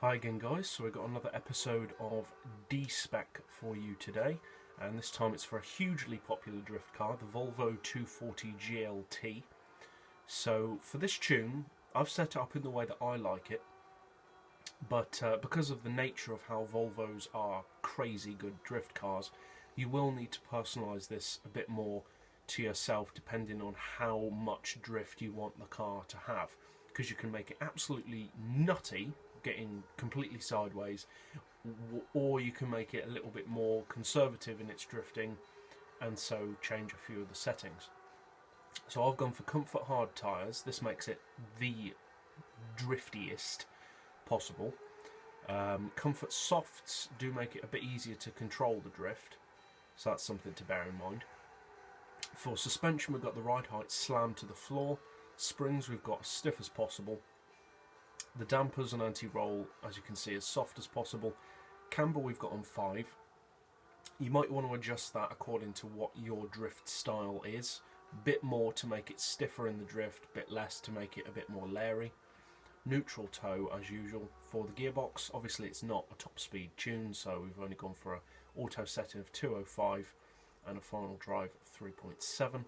Hi again guys, so we've got another episode of D-Spec for you today, and this time it's for a hugely popular drift car, the Volvo 240 GLT. So for this tune, I've set it up in the way that I like it, but because of the nature of how Volvos are crazy good drift cars, you will need to personalise this a bit more to yourself depending on how much drift you want the car to have, because you can make it absolutely nutty, getting completely sideways, or you can make it a little bit more conservative in its drifting and so change a few of the settings. So I've gone for comfort hard tyres. This makes it the driftiest possible. Comfort softs do make it a bit easier to control the drift, so that's something to bear in mind. For suspension, we've got the ride height slammed to the floor. Springs we've got as stiff as possible. The dampers and anti-roll, as you can see, as soft as possible. Camber we've got on 5. You might want to adjust that according to what your drift style is. A bit more to make it stiffer in the drift, a bit less to make it a bit more leery. Neutral toe as usual. For the gearbox, obviously it's not a top speed tune, so we've only gone for an auto setting of 205 and a final drive of 3.7.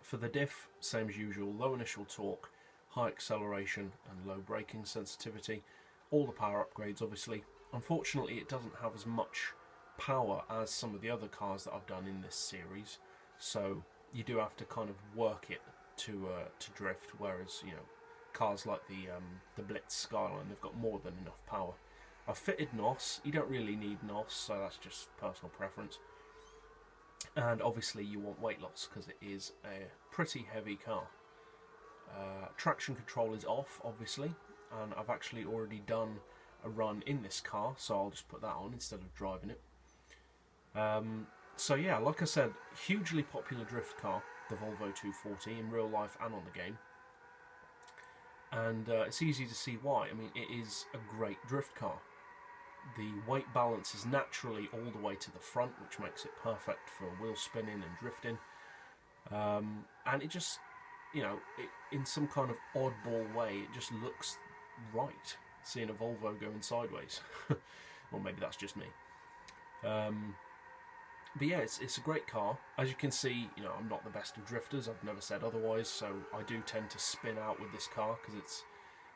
For the diff, same as usual, low initial torque, high acceleration and low braking sensitivity. All the power upgrades obviously. Unfortunately it doesn't have as much power as some of the other cars that I've done in this series, so you do have to kind of work it to drift, whereas cars like the Blitz Skyline, they've got more than enough power. I've fitted NOS. You don't really need NOS, so that's just personal preference. And obviously you want weight loss because it is a pretty heavy car. Traction control is off, obviously, and I've actually already done a run in this car, so I'll just put that on instead of driving it. So yeah, like I said, hugely popular drift car, the Volvo 240, in real life and on the game. And it's easy to see why. I mean, it is a great drift car. The weight balance is naturally all the way to the front, which makes it perfect for wheel spinning and drifting. And it just, in some kind of oddball way, it just looks right, seeing a Volvo going sideways. Or maybe that's just me. But yeah, it's a great car. As you can see, I'm not the best of drifters. I've never said otherwise, so I do tend to spin out with this car because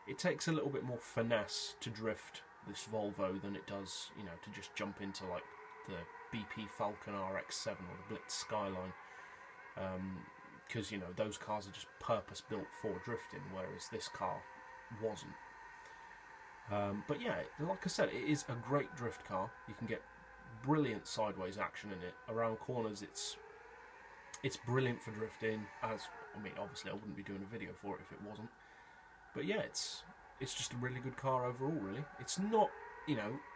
it takes a little bit more finesse to drift this Volvo than it does, to just jump into like the BP Falcon RX-7 or the Blitz Skyline. Because those cars are just purpose built for drifting, whereas this car wasn't. But yeah, like I said, it is a great drift car. You can get brilliant sideways action in it. Around corners, it's brilliant for drifting. Obviously I wouldn't be doing a video for it if it wasn't. But yeah, it's just a really good car overall, really. It's not,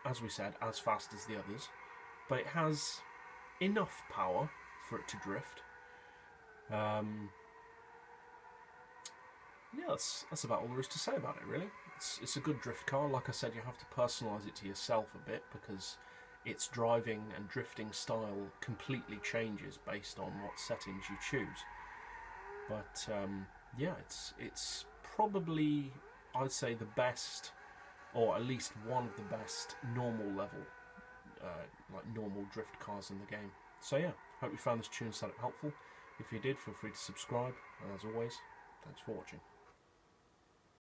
as we said, as fast as the others, but it has enough power for it to drift. Yeah, that's about all there is to say about it, really. It's a good drift car. Like I said, you have to personalise it to yourself a bit because its driving and drifting style completely changes based on what settings you choose. But yeah, it's probably, I'd say, the best, or at least one of the best normal level, normal drift cars in the game. So yeah, hope you found this tune setup helpful. If you did, feel free to subscribe, and as always, thanks for watching.